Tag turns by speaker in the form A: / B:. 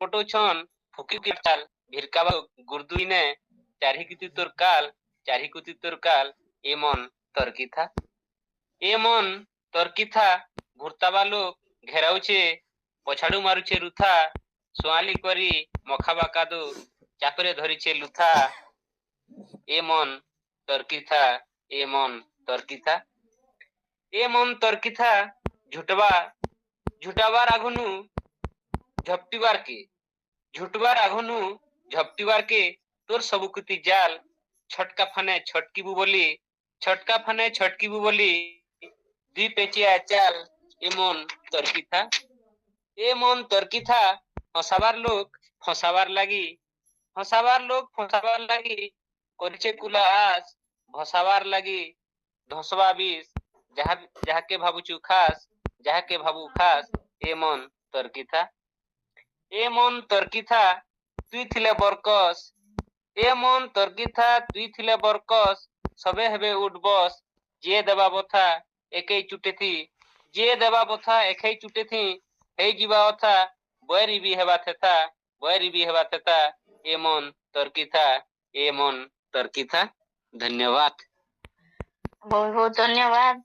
A: पटोछन फुकी की चाल भिरकावा गुरदुइने चारिकुति तोर काल चारिकुति तोर काल ए मन तर्की था ए मन तर्की था भुर्तावा लोक घेराउछे पछाड़ू मारुछे रुथा सुआली करी मखाबा कादो चापरे धरिछे लुथा ए मन तर्की था ए मन तर्की था ए मन तर्की था झुटवा झुटावार आगुनु झपटीवार के झुटवार आगुनु झपटीवार के तोर सबुकुति जाल छटका फाने छटकीबू बोली छटका फाने छटकीबू बोली दुई पेचिया चाल ए मन तर्की था ए मन तर्की था हसाबार लोक फसाबार लागी हसाबार लोक फसाबार लागी करिछे कुला आस भसाबार लागी धसबा बिस जाहाके भाबुचु खास जाहाके भाबु खास ए मन तर्की था ए मन तर्की था तुई थिले बरकस ए मन तर्की था तुई थिले बरकस सबे हेबे उठ बस जे देबा बथा एकई चुटे थी जे देबा बथा एकई चुटे थी हेई जीवा अथा बैरी भी हेबा थेता बैरी भी हेबा थेता ए मन तर्की था ए मन तर्की था। धन्यवाद।
B: बहुत बहुत धन्यवाद।